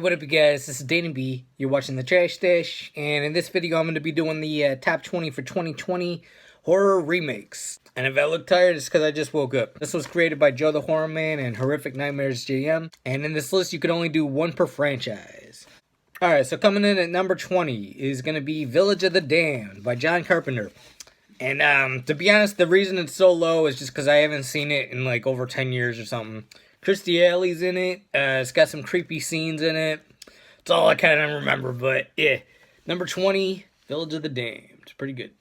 Hey, what up, you guys? This is Danny B. You're watching The Trash Stash, and in this video, I'm going to be doing the top 20 for 2020 horror remakes. And if I look tired, it's because I just woke up. This was created by Joe TheHORROman and Horrific Nightmares JM, and in this list, you can only do one per franchise. Alright, so coming in at number 20 is going to be Village of the Damned by John Carpenter. And to be honest, the reason it's so low is just because I haven't seen it in like over 10 years or something. Kirstie Alley's in it. It's got some creepy scenes in it. It's all I kind of remember, but yeah. Number 20, Village of the Damned. Pretty good.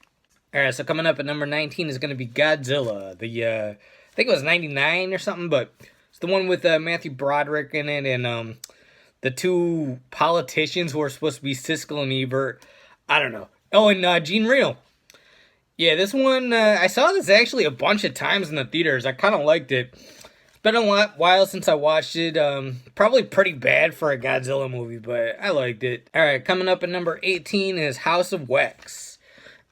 Alright, so coming up at number 19 is going to be Godzilla. I think it was 99 or something, but it's the one with Matthew Broderick in it and the two politicians who are supposed to be Siskel and Ebert. I don't know. Oh, and Gene Reno. Yeah, this one, I saw this actually a bunch of times in the theaters. I kind of liked it. Been a while since I watched it. Probably pretty bad for a Godzilla movie, but I liked it. Alright, coming up at number 18 is House of Wax.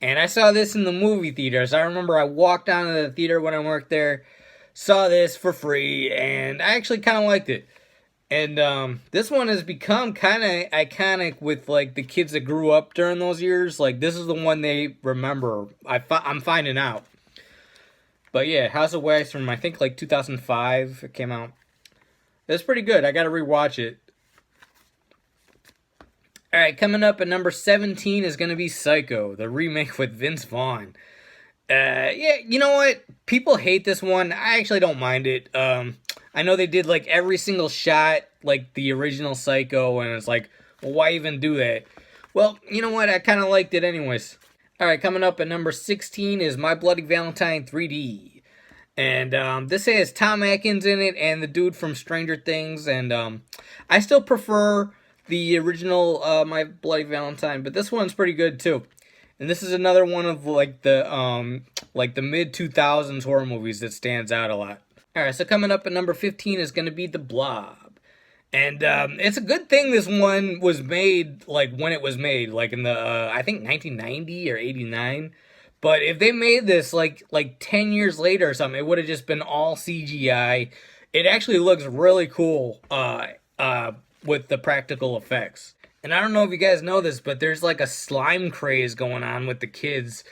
And I saw this in the movie theaters. I remember I walked down to the theater when I worked there, saw this for free, and I actually kind of liked it. And this one has become kind of iconic with like the kids that grew up during those years. Like, this is the one they remember. I'm finding out. But yeah, House of Wax from, I think, like 2005 it came out. It's pretty good. I gotta rewatch it. Alright, coming up at number 17 is gonna be Psycho, the remake with Vince Vaughn. Yeah, you know what? People hate this one. I actually don't mind it. I know they did like every single shot like the original Psycho, and it's like, well, why even do that? Well, you know what? I kind of liked it anyways. Alright, coming up at number 16 is My Bloody Valentine 3D. And this has Tom Atkins in it and the dude from Stranger Things. And I still prefer the original My Bloody Valentine, but this one's pretty good too. And this is another one of like the mid-2000s horror movies that stands out a lot. Alright, so coming up at number 15 is going to be The Blob. And it's a good thing this one was made, like, when it was made, like, in the, I think, 1990 or 89. But if they made this, like 10 years later or something, it would have just been all CGI. It actually looks really cool with the practical effects. And I don't know if you guys know this, but there's, like, a slime craze going on with the kids.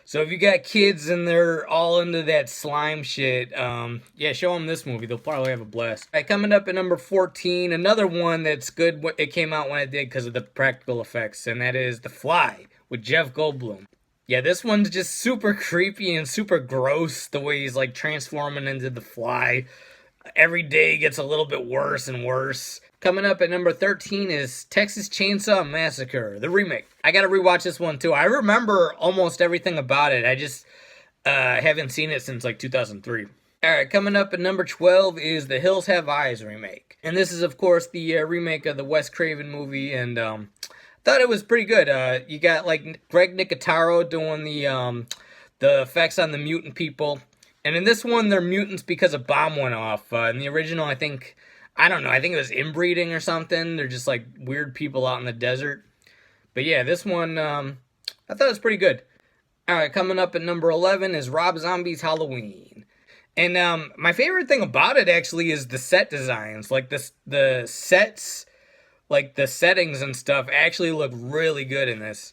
So if you got kids and they're all into that slime shit, yeah, show them this movie. They'll probably have a blast. All right, coming up at number 14, another one that's good. It came out when it did because of the practical effects, and that is The Fly with Jeff Goldblum. Yeah, this one's just super creepy and super gross, the way he's like transforming into the fly. Every day gets a little bit worse and worse. Coming up at number 13 is Texas Chainsaw Massacre, the remake. I gotta rewatch this one too. I remember almost everything about it. I just haven't seen it since like 2003. Alright, coming up at number 12 is The Hills Have Eyes remake. And this is, of course, the remake of the Wes Craven movie, and thought it was pretty good. You got like Greg Nicotero doing the effects on the mutant people. And in this one, they're mutants because a bomb went off. In the original, I think it was inbreeding or something. They're just like weird people out in the desert. But yeah, this one, I thought it was pretty good. Alright, coming up at number 11 is Rob Zombie's Halloween. And my favorite thing about it actually is the set designs. Like the sets, like the settings and stuff actually look really good in this.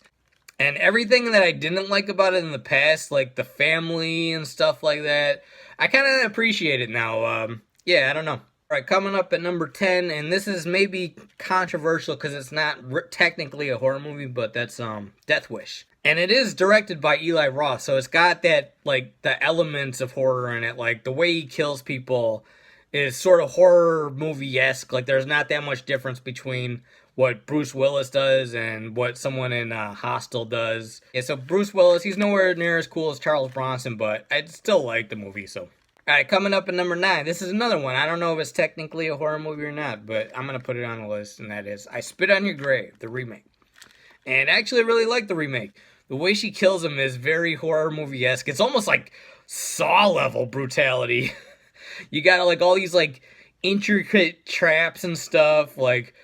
And everything that I didn't like about it in the past, like the family and stuff like that, I kind of appreciate it now. Yeah, I don't know. Alright, coming up at number 10, and this is maybe controversial because it's not technically a horror movie, but that's Death Wish. And it is directed by Eli Roth, so it's got that, like, the elements of horror in it. Like, the way he kills people is sort of horror movie-esque. Like, there's not that much difference between what Bruce Willis does and what someone in Hostel does. Yeah, so Bruce Willis, he's nowhere near as cool as Charles Bronson, but I still like the movie, so. Alright, coming up at number 9, this is another one. I don't know if it's technically a horror movie or not, but I'm going to put it on the list, and that is I Spit on Your Grave, the remake. And I actually really like the remake. The way she kills him is very horror movie-esque. It's almost like Saw-level brutality. You got like all these like intricate traps and stuff, like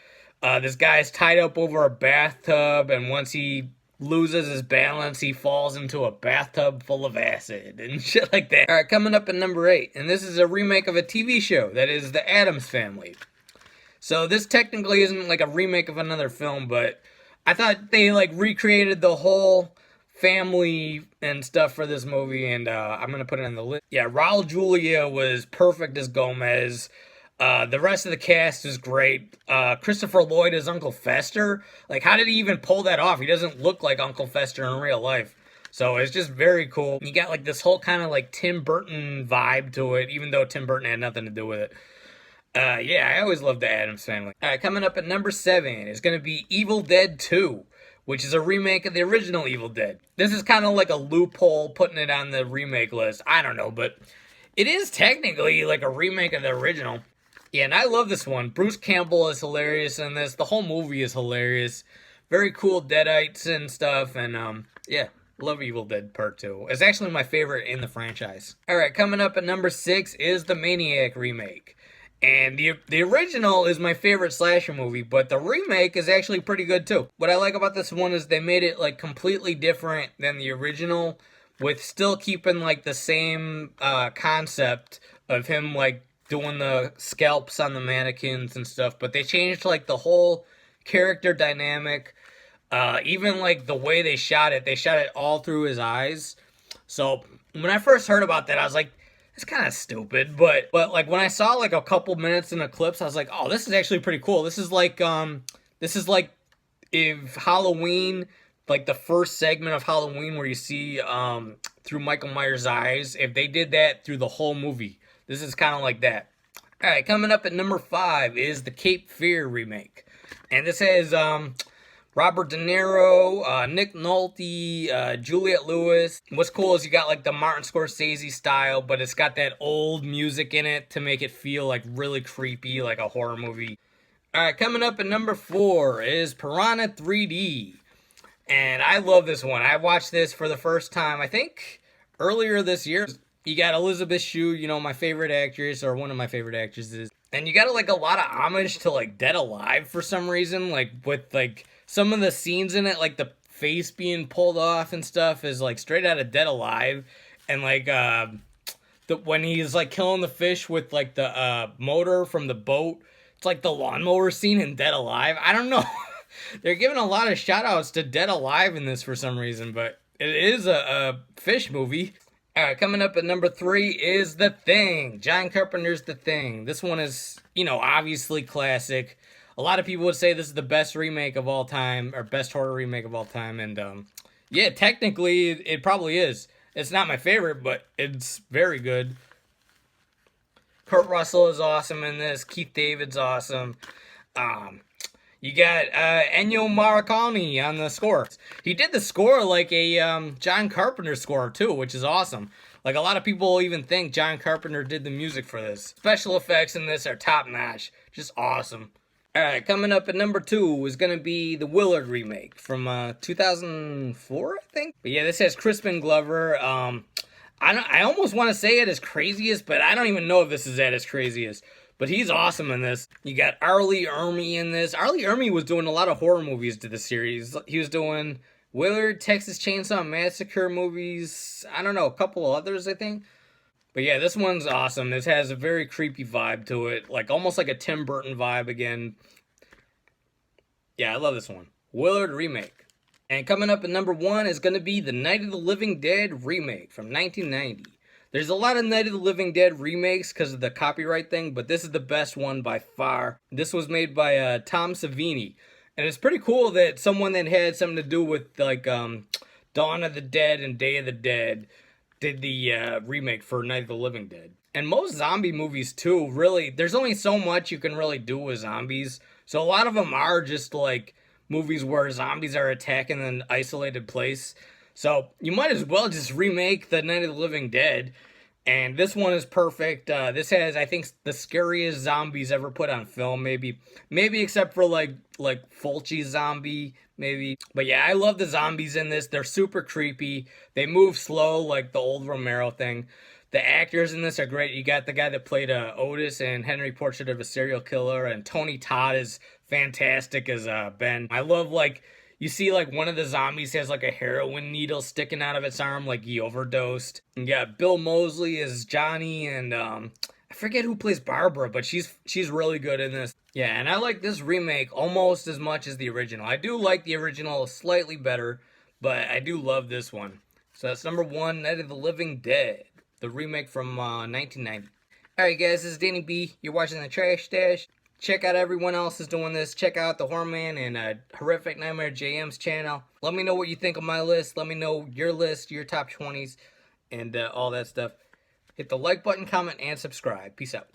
this guy's tied up over a bathtub, and once he loses his balance, he falls into a bathtub full of acid and shit like that. Alright, coming up at number 8, and this is a remake of a TV show that is The Addams Family. So this technically isn't like a remake of another film, but I thought they like recreated the whole family and stuff for this movie, and I'm gonna put it on the list. Yeah, Raul Julia was perfect as Gomez. The rest of the cast is great. Christopher Lloyd as Uncle Fester. Like, how did he even pull that off? He doesn't look like Uncle Fester in real life. So it's just very cool. You got like this whole kind of like Tim Burton vibe to it, even though Tim Burton had nothing to do with it. Yeah, I always loved the Addams Family. All right, coming up at number 7 is going to be Evil Dead 2, which is a remake of the original Evil Dead. This is kind of like a loophole putting it on the remake list. I don't know, but it is technically like a remake of the original. Yeah, and I love this one. Bruce Campbell is hilarious in this. The whole movie is hilarious. Very cool Deadites and stuff, and yeah. Love Evil Dead Part 2. It's actually my favorite in the franchise. Alright, coming up at number 6 is the Maniac remake. And the original is my favorite slasher movie, but the remake is actually pretty good too. What I like about this one is they made it like completely different than the original, with still keeping like the same concept of him like doing the scalps on the mannequins and stuff, but they changed like the whole character dynamic. Even like the way they shot it all through his eyes. So when I first heard about that, I was like, it's kind of stupid, but like when I saw like a couple minutes in the clips, I was like, oh, this is actually pretty cool. This is like if Halloween, like the first segment of Halloween where you see through Michael Myers' eyes, if they did that through the whole movie, this is kind of like that. All right, coming up at number 5 is the Cape Fear remake, and this has Robert De Niro, Nick Nolte, Juliette Lewis. What's cool is you got like the Martin Scorsese style, but it's got that old music in it to make it feel like really creepy, like a horror movie. Alright, coming up at number 4 is Piranha 3D. And I love this one. I watched this for the first time, I think, earlier this year. You got Elizabeth Shue, you know, my favorite actress, or one of my favorite actresses. And you got like a lot of homage to like Dead Alive for some reason, like with like some of the scenes in it, like the face being pulled off and stuff, is like straight out of Dead Alive. And like when he's like killing the fish with like the motor from the boat, it's like the lawnmower scene in Dead Alive. I don't know. They're giving a lot of shout outs to Dead Alive in this for some reason, but it is a fish movie. Alright, coming up at number 3 is The Thing. John Carpenter's The Thing. This one is, you know, obviously classic. A lot of people would say this is the best remake of all time, or best horror remake of all time, and yeah, technically it probably is. It's not my favorite, but it's very good. Kurt Russell is awesome in this. Keith David's awesome. You got Ennio Morricone on the score. He did the score like a John Carpenter score too, which is awesome. Like a lot of people even think John Carpenter did the music for this. Special effects in this are top notch. Just awesome. Alright, coming up at number 2 is going to be the Willard remake from 2004, I think. But yeah, this has Crispin Glover. I almost want to say it as craziest, but I don't even know if this is at its craziest. But he's awesome in this. You got Arlie Ermey in this. Arlie Ermey was doing a lot of horror movies to the series. He was doing Willard, Texas Chainsaw Massacre movies. I don't know, a couple of others, I think. But yeah, this one's awesome. This has a very creepy vibe to it. Like almost like a Tim Burton vibe again. Yeah, I love this one. Willard remake. And coming up at number 1 is going to be the Night of the Living Dead remake from 1990. There's a lot of Night of the Living Dead remakes because of the copyright thing, but this is the best one by far. This was made by Tom Savini. And it's pretty cool that someone that had something to do with like Dawn of the Dead and Day of the Dead did the remake for Night of the Living Dead. And most zombie movies too, really, there's only so much you can really do with zombies. So a lot of them are just like movies where zombies are attacking an isolated place. So you might as well just remake the Night of the Living Dead. And this one is perfect. This has, I think, the scariest zombies ever put on film. Maybe except for like Fulci's zombie, maybe. But yeah, I love the zombies in this. They're super creepy. They move slow like the old Romero thing. The actors in this are great. You got the guy that played Otis in Henry Portrait of a Serial Killer, and Tony Todd is fantastic as Ben. I love like you see like one of the zombies has like a heroin needle sticking out of its arm, like he overdosed. You got Bill Moseley as Johnny, and I I forget who plays Barbara, but she's really good in this. Yeah, and I like this remake almost as much as the original. I do like the original slightly better, but I do love this one. So that's number 1, Night of the Living Dead, the remake from 1990. Alright guys, this is Danny B. You're watching the Trash Stash. Check out everyone else is doing this. Check out TheHORROman and Horrific Nightmare JM's channel. Let me know what you think of my list. Let me know your list, your top 20s, and all that stuff. Hit the like button, comment, and subscribe. Peace out.